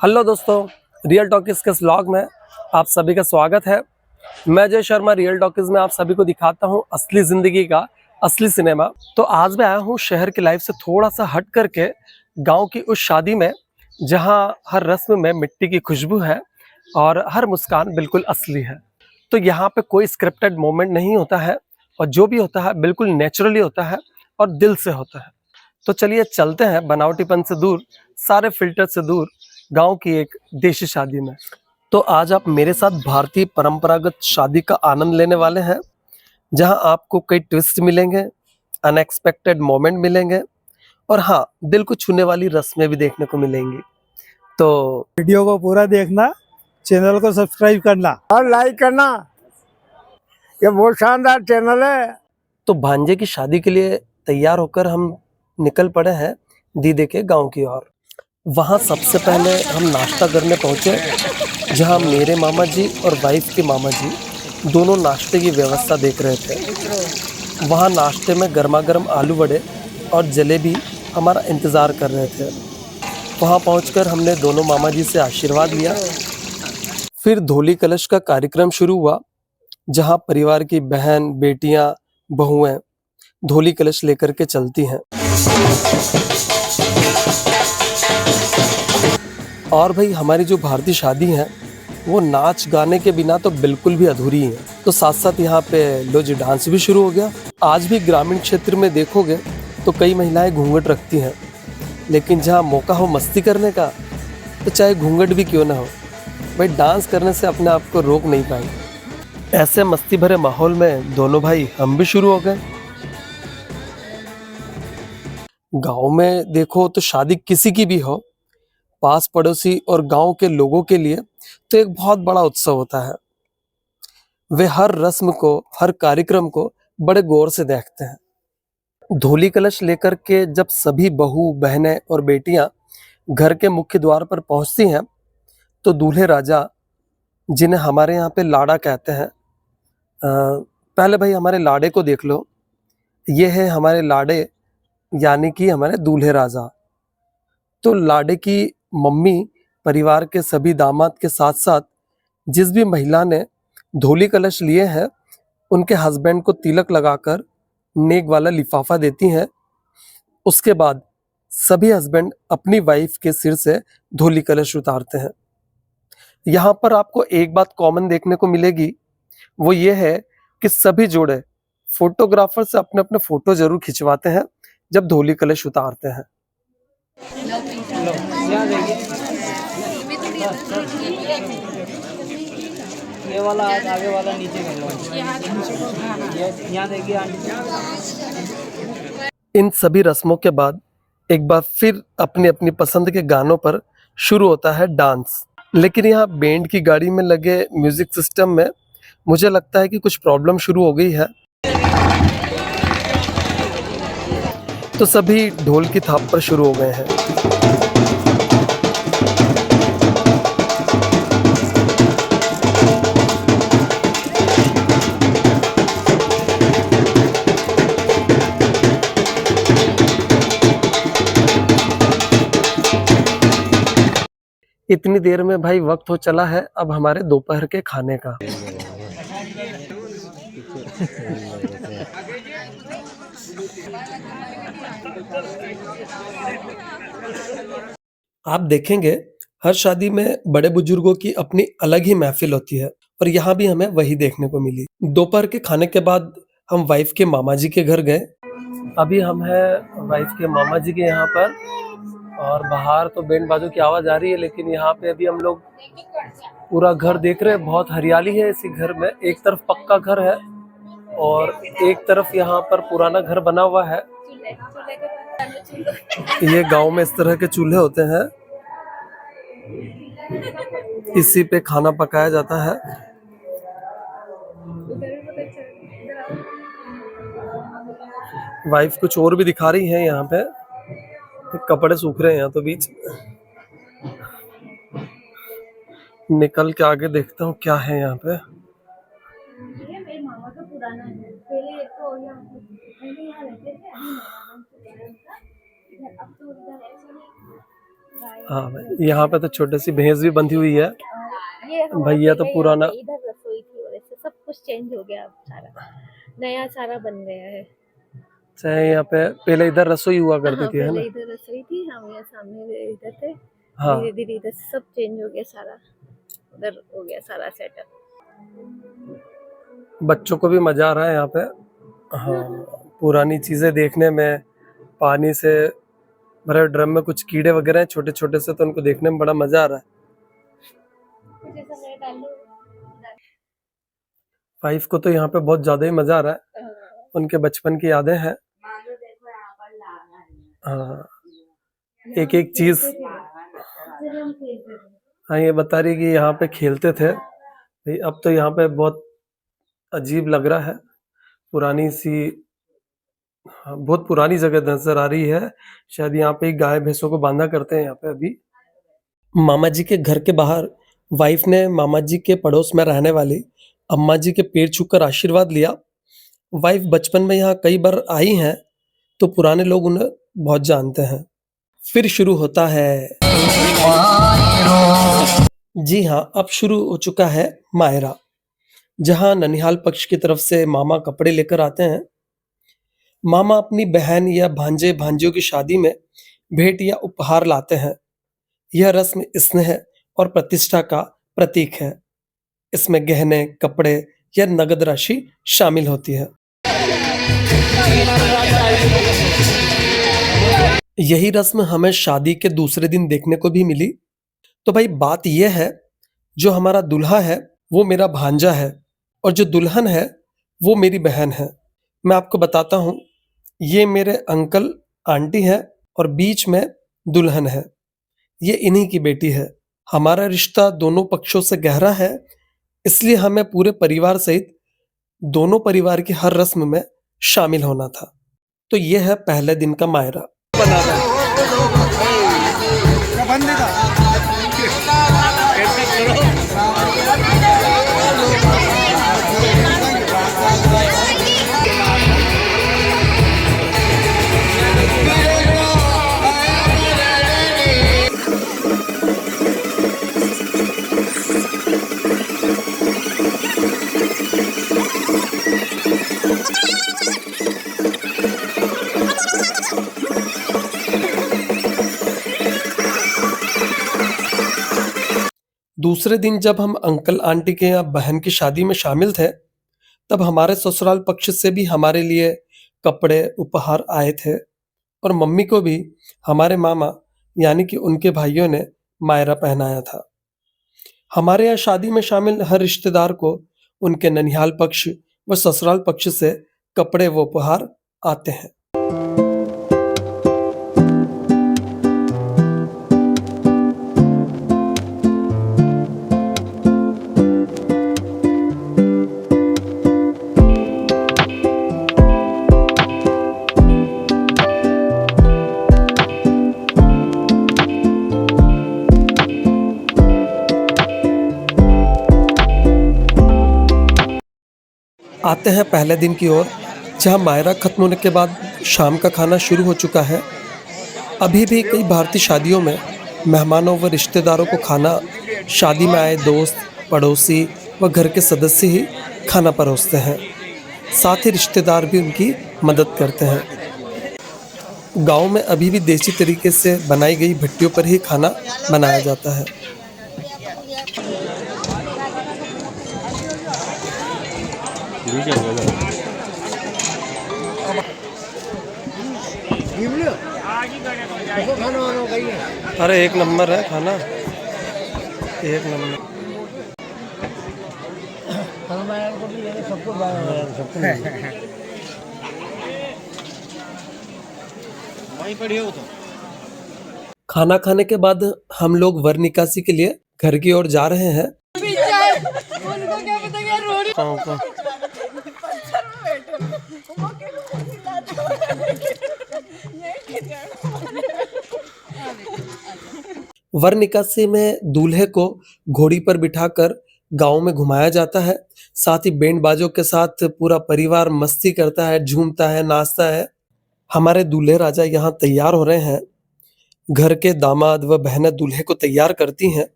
Hello दोस्तों, real talkies के vlog में आप सभी का स्वागत है। मैं जय शर्मा रियल टॉकीज में आप सभी को दिखाता हूं असली जिंदगी का असली सिनेमा। तो आज मैं आया हूं शहर की लाइफ से थोड़ा सा हट करके गांव की उस शादी में जहां हर रस्म में मिट्टी की खुशबू है और हर मुस्कान बिल्कुल असली है। तो यहाँ पे कोई स्क्रिप्टेड मोमेंट नहीं होता है और जो भी होता है बिल्कुल नेचुरली होता है और दिल से होता है। तो चलिए चलते हैं बनावटीपन से दूर, सारे फिल्टर से दूर, गांव की एक देशी शादी में। तो आज आप मेरे साथ भारतीय परंपरागत शादी का आनंद लेने वाले हैं, जहां आपको कई ट्विस्ट मिलेंगे, अनएक्सपेक्टेड मोमेंट मिलेंगे और हाँ, दिल को छूने वाली रस्में भी देखने को मिलेंगी। तो वीडियो को पूरा देखना, चैनल को सब्सक्राइब करना और लाइक करना। ये बहुत शानदार चैनल है। तो भांजे की शादी के लिए तैयार होकर हम निकल पड़े हैं दीदे के गांव की ओर। वहां सबसे पहले हम नाश्ता करने पहुंचे, जहां मेरे मामा जी और वाइफ के मामा जी दोनों नाश्ते की व्यवस्था देख रहे थे। वहां नाश्ते में गर्मा गर्म आलू वड़े और जलेबी हमारा इंतज़ार कर रहे थे। वहां पहुंचकर हमने दोनों मामा जी से आशीर्वाद लिया। फिर धोली कलश का कार्यक्रम शुरू हुआ, जहां परिवार की बहन, बेटियां, बहुएं धोली कलश लेकर के चलती हैं। और भाई हमारी जो भारतीय शादी है वो नाच गाने के बिना तो बिल्कुल भी अधूरी है। तो साथ साथ यहाँ पे लो जी डांस भी शुरू हो गया। आज भी ग्रामीण क्षेत्र में देखोगे तो कई महिलाएं घूंघट रखती हैं, लेकिन जहाँ मौका हो मस्ती करने का तो चाहे घूंघट भी क्यों ना हो, भाई डांस करने से अपने आप को रोक नहीं पाएंगे। ऐसे मस्ती भरे माहौल में दोनों भाई हम भी शुरू हो गए। गांव में देखो तो शादी किसी की भी हो, पास पड़ोसी और गांव के लोगों के लिए तो एक बहुत बड़ा उत्सव होता है। वे हर रस्म को, हर कार्यक्रम को बड़े गौर से देखते हैं। धोली कलश लेकर के जब सभी बहू, बहनें और बेटियां घर के मुख्य द्वार पर पहुंचती हैं तो दूल्हे राजा, जिन्हें हमारे यहाँ पे लाड़ा कहते हैं, पहले भाई हमारे लाड़े को देख लो। ये है हमारे लाड़े, यानी कि हमारे दूल्हे राजा। तो लाड़े की मम्मी परिवार के सभी दामाद के साथ साथ जिस भी महिला ने धोली कलश लिए हैं उनके हस्बैंड को तिलक लगाकर नेक वाला लिफाफा देती हैं। उसके बाद सभी हस्बैंड अपनी वाइफ के सिर से धोली कलश उतारते हैं। यहाँ पर आपको एक बात कॉमन देखने को मिलेगी, वो ये है कि सभी जोड़े फोटोग्राफर से अपने अपने फोटो जरूर खिंचवाते हैं जब धोली कलश उतारते हैं। ये वाला आगे वाला नीचे कर लो। यहाँ देखिए आंटी। इन सभी रस्मों के बाद एक बार फिर अपनी अपनी पसंद के गानों पर शुरू होता है डांस। लेकिन यहाँ बैंड की गाड़ी में लगे म्यूजिक सिस्टम में मुझे लगता है कि कुछ प्रॉब्लम शुरू हो गई है, तो सभी ढोल की थाप पर शुरू हो गए हैं। इतनी देर में भाई वक्त हो चला है अब हमारे दोपहर के खाने का। आप देखेंगे हर शादी में बड़े बुजुर्गों की अपनी अलग ही महफिल होती है और यहाँ भी हमें वही देखने को मिली। दोपहर के खाने के बाद हम वाइफ के मामा जी के घर गए। अभी हम हैं वाइफ के मामा जी के यहाँ पर और बाहर तो बैंड बाजों की आवाज आ रही है, लेकिन यहाँ पे अभी हम लोग पूरा घर देख रहे हैं। बहुत हरियाली है इसी घर में। एक तरफ पक्का घर है और एक तरफ यहाँ पर पुराना घर बना हुआ है। ये गांव में इस तरह के चूल्हे होते हैं, इसी पे खाना पकाया जाता है। वाइफ कुछ और भी दिखा रही है यहाँ पे, कपड़े सूख रहे हैं यहाँ तो बीच निकल के आगे देखता हूँ क्या है यहाँ पे। मेरे मामा का पुराना है, पहले तो यहाँ रहते थे, अभी अब तो उधर ऐसे नहीं। गाय हाँ भाई, यहाँ पे तो छोटी सी भैंस भी बंधी हुई है। ये हमारे भैया तो पहले पुराना यहाँ पे इधर रसोई थी और ऐसे सब कुछ चेंज हो गया, अब सारा नया सारा बन गया है। चाहे यहाँ पे पहले इधर रसोई हुआ करती हाँ थी, है पहले ना? इधर रसोई थी, हम यहाँ सामने इधर थे। हाँ, धीरे धीरे इधर से सब चेंज हो गया, सारा उधर हो गया सारा सेटअप। बच्चों को भी मजा आ रहा है यहाँ पे। हाँ, पुरानी चीजें देखने में, पानी से भरे ड्रम में कुछ कीड़े वगैरह हैं छोटे छोटे से, तो उनको देखने में बड़ा मजा आ रहा है। कुछ ऐसा मैं डालूं। वाइफ को तो यहाँ पे बहुत ज्यादा ही मजा आ रहा है, उनके बचपन की यादें हैं। हाँ, एक एक चीज। हम खेलते थे। हाँ, ये बता रही कि यहाँ पे खेलते थे भाई, अब तो यहाँ पे बहुत अजीब लग रहा है, पुरानी सी। हाँ, बहुत पुरानी जगह नजर आ रही है। शायद यहाँ पे ही गाय भैंसों को बांधा करते हैं यहाँ पे अभी। मामा जी के घर के बाहर वाइफ ने मामा जी के पड़ोस में रहने वाली अम्मा जी के पैर छूकर आशीर्वाद लिया। वाइफ बचपन में यहाँ कई बार आई हैं, तो पुराने लोग उन्हें बहुत जानते हैं। फिर शुरू होता है। जी हाँ, अब शुरू हो चुका है मायरा, जहाँ ननिहाल पक्ष की तरफ से मामा कपड़े लेकर आते हैं। मामा अपनी बहन या भांजे भांजियों की शादी में भेंट या उपहार लाते हैं। यह रस्म स्नेह और प्रतिष्ठा का प्रतीक है। इसमें गहने, कपड़े या नगद राशि शामिल होती है। यही रस्म हमें शादी के दूसरे दिन देखने को भी मिली। तो भाई बात यह है, जो हमारा दूल्हा है वो मेरा भांजा है, और जो दुल्हन है वो मेरी बहन है। मैं आपको बताता हूँ, ये मेरे अंकल आंटी हैं और बीच में दुल्हन है, ये इन्हीं की बेटी है। हमारा रिश्ता दोनों पक्षों से गहरा है, इसलिए हमें पूरे परिवार सहित दोनों परिवार की हर रस्म में शामिल होना था। तो यह है पहले दिन का मायरा। दूसरे दिन जब हम अंकल आंटी के यहाँ बहन की शादी में शामिल थे, तब हमारे ससुराल पक्ष से भी हमारे लिए कपड़े उपहार आए थे, और मम्मी को भी हमारे मामा यानी कि उनके भाइयों ने मायरा पहनाया था। हमारे यहाँ शादी में शामिल हर रिश्तेदार को उनके ननिहाल पक्ष व ससुराल पक्ष से कपड़े व उपहार आते हैं। आते हैं पहले दिन की ओर, जहां मायरा खत्म होने के बाद शाम का खाना शुरू हो चुका है। अभी भी कई भारतीय शादियों में मेहमानों व रिश्तेदारों को खाना शादी में आए दोस्त, पड़ोसी व घर के सदस्य ही खाना परोसते हैं। साथ ही रिश्तेदार भी उनकी मदद करते हैं। गांव में अभी भी देसी तरीके से बनाई गई भट्टियों पर ही खाना बनाया जाता है। अरे एक नंबर है खाना, एक नंबर। खाना खाने के बाद हम लोग वर निकासी के लिए घर की ओर जा रहे हैं। वर निकासी में दूल्हे को घोड़ी पर बिठाकर गांव में घुमाया जाता है। साथ ही बैंड बाजों के साथ पूरा परिवार मस्ती करता है, झूमता है, नाचता है। हमारे दूल्हे राजा यहाँ तैयार हो रहे हैं। घर के दामाद व बहनें दूल्हे को तैयार करती हैं।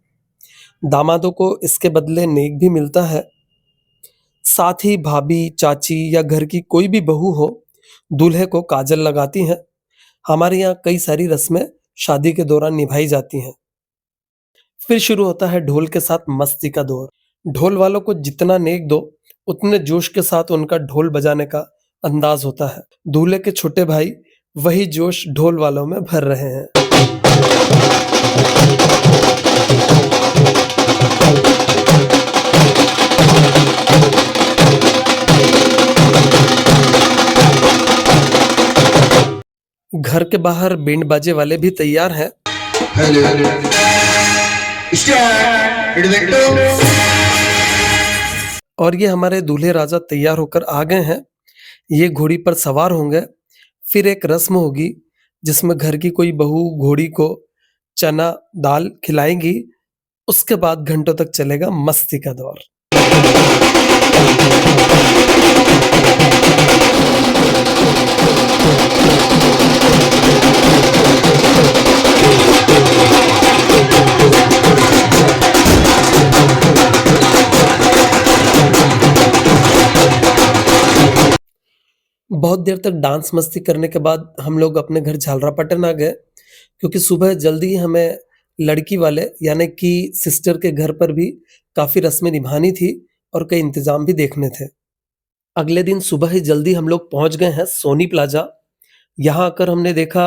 दामादों को इसके बदले नेक भी मिलता है। साथ ही भाभी, चाची या घर की कोई भी बहू हो, दूल्हे को काजल लगाती हैं। हमारे यहाँ कई सारी रस्में शादी के दौरान निभाई जाती हैं। फिर शुरू होता है ढोल के साथ मस्ती का दौर। ढोल वालों को जितना नेक दो, उतने जोश के साथ उनका ढोल बजाने का अंदाज होता है। दूल्हे के छोटे भाई वही जोश ढोल वालों में भर रहे हैं। घर के बाहर बैंड बाजे वाले भी तैयार हैं। और ये हमारे दूल्हे राजा तैयार होकर आ गए हैं। ये घोड़ी पर सवार होंगे। फिर एक रस्म होगी जिसमें घर की कोई बहू घोड़ी को चना दाल खिलाएगी। उसके बाद घंटों तक चलेगा मस्ती का दौर। बहुत देर तक डांस मस्ती करने के बाद हम लोग अपने घर झालरापाटन आ गए, क्योंकि सुबह जल्दी ही हमें लड़की वाले यानी कि सिस्टर के घर पर भी काफी रस्में निभानी थी और कई इंतजाम भी देखने थे। अगले दिन सुबह ही जल्दी हम लोग पहुंच गए हैं सोनी प्लाजा। यहाँ आकर हमने देखा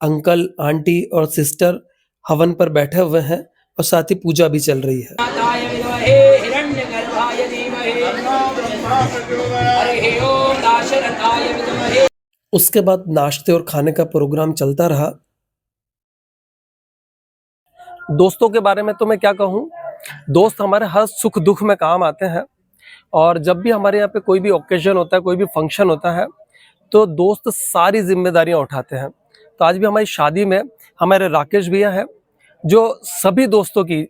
अंकल, आंटी और सिस्टर हवन पर बैठे हुए हैं और साथ ही पूजा भी चल रही है। उसके बाद नाश्ते और खाने का प्रोग्राम चलता रहा। दोस्तों के बारे में तो मैं क्या कहूँ, दोस्त हमारे हर सुख दुख में काम आते हैं। और जब भी हमारे यहाँ पे कोई भी ओकेजन होता है, कोई भी फंक्शन होता है, तो दोस्त सारी जिम्मेदारियां उठाते हैं। तो आज भी हमारी शादी में हमारे राकेश भैया हैं, जो सभी दोस्तों की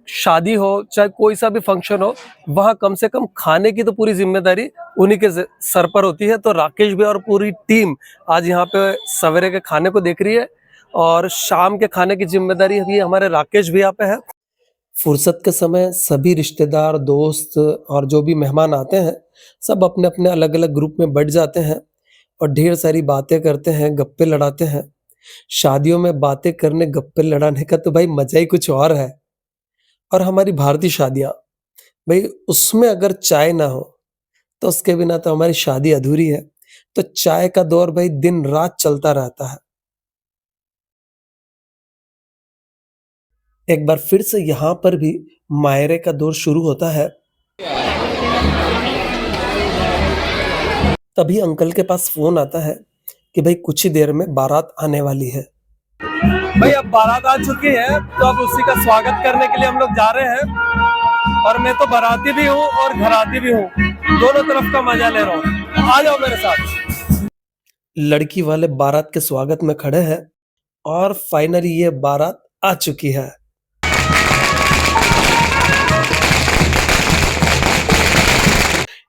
शादी हो चाहे कोई सा भी फंक्शन हो, वहाँ कम से कम खाने की तो पूरी जिम्मेदारी उन्हीं के सर पर होती है। तो राकेश भैया और पूरी टीम आज यहाँ पे सवेरे के खाने को देख रही है और शाम के खाने की जिम्मेदारी भी हमारे राकेश भैया पे है। फुर्सत के समय सभी रिश्तेदार, दोस्त और जो भी मेहमान आते हैं, सब अपने अपने अलग अलग ग्रुप में बढ़ जाते हैं और ढेर सारी बातें करते हैं, गप्पे लड़ाते हैं। शादियों में बातें करने, गप्पे लड़ाने का तो भाई मजा ही कुछ और है। और हमारी भारतीय शादियां, भाई उसमें अगर चाय ना हो तो उसके बिना तो हमारी शादी अधूरी है। तो चाय का दौर भाई दिन रात चलता रहता है। एक बार फिर से यहाँ पर भी मायरे का दौर शुरू होता है। तभी अंकल के पास फोन आता है कि भाई कुछ ही देर में बारात आने वाली है। भाई अब बारात आ चुकी है, तो अब उसी का स्वागत करने के लिए हम लोग जा रहे हैं। और मैं तो बाराती भी हूँ और घराती भी हूँ, दोनों तरफ का मजा ले रहा हूँ। आ जाओ मेरे साथ। लड़की वाले बारात के स्वागत में खड़े हैं और फाइनली ये बारात आ चुकी है।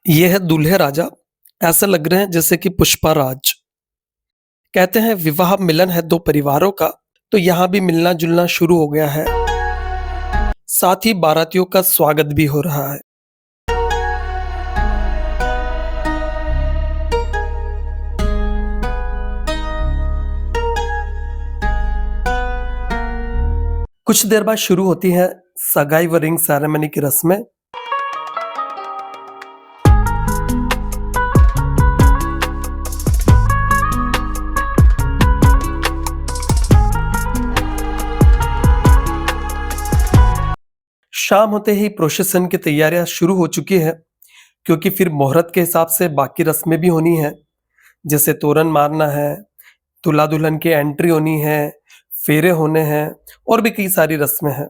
ये है दूल्हे राजा। ऐसा लग रहे हैं जैसे कि पुष्पा राज। कहते हैं विवाह मिलन है दो परिवारों का, तो यहां भी मिलना जुलना शुरू हो गया है। साथ ही बारातियों का स्वागत भी हो रहा है। कुछ देर बाद शुरू होती है सगाई व रिंग सेरेमनी की रस्में। शाम होते ही प्रोसेशन की तैयारियां शुरू हो चुकी है, क्योंकि फिर मुहूर्त के हिसाब से बाकी रस्में भी होनी है, जैसे तोरण मारना है, दूल्हा दुल्हन की एंट्री होनी है, फेरे होने हैं और भी कई सारी रस्में हैं।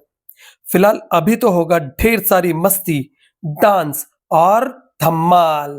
फिलहाल अभी तो होगा ढेर सारी मस्ती, डांस और धमाल।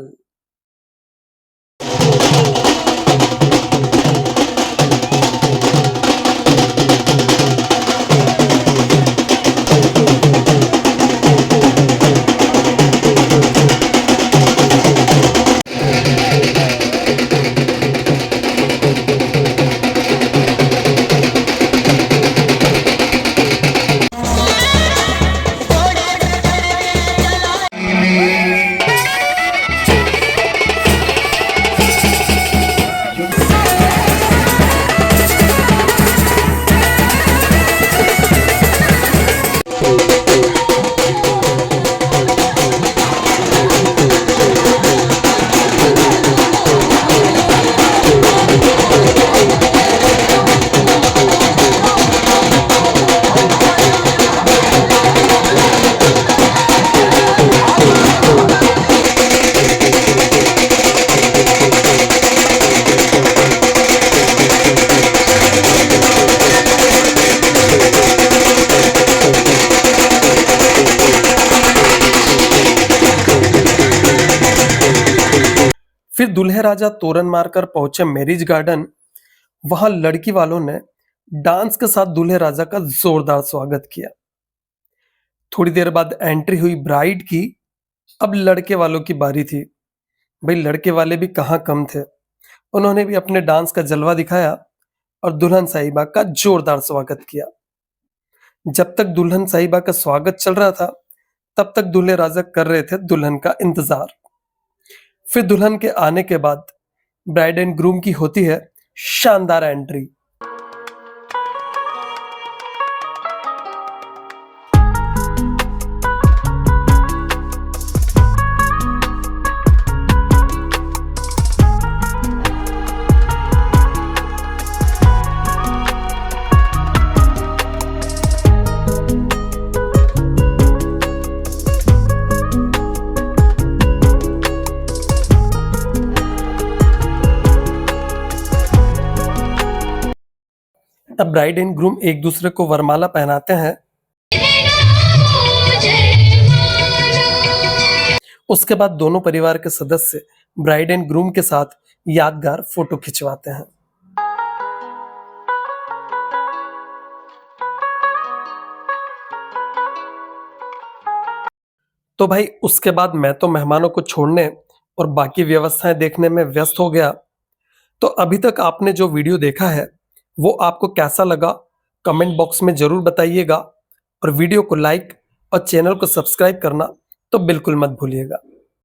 फिर दूल्हे राजा तोरण मारकर पहुंचे मैरिज गार्डन। वहां लड़की वालों ने डांस के साथ दूल्हे राजा का जोरदार स्वागत किया। थोड़ी देर बाद एंट्री हुई ब्राइड की। अब लड़के वालों की बारी थी। भाई लड़के वाले भी कहाँ कम थे, उन्होंने भी अपने डांस का जलवा दिखाया और दुल्हन साहिबा का जोरदार स्वागत किया। जब तक दुल्हन साहिबा का स्वागत चल रहा था, तब तक दूल्हे राजा कर रहे थे दुल्हन का इंतजार। फिर दुल्हन के आने के बाद ब्राइड एंड ग्रूम की होती है शानदार एंट्री। अब ब्राइड एंड ग्रूम एक दूसरे को वरमाला पहनाते हैं। उसके बाद दोनों परिवार के सदस्य ब्राइड एंड ग्रूम के साथ यादगार फोटो खिंचवाते हैं। तो भाई उसके बाद मैं तो मेहमानों को छोड़ने और बाकी व्यवस्थाएं देखने में व्यस्त हो गया। तो अभी तक आपने जो वीडियो देखा है वो आपको कैसा लगा, कमेंट बॉक्स में जरूर बताइएगा और वीडियो को लाइक और चैनल को सब्सक्राइब करना तो बिल्कुल मत भूलिएगा।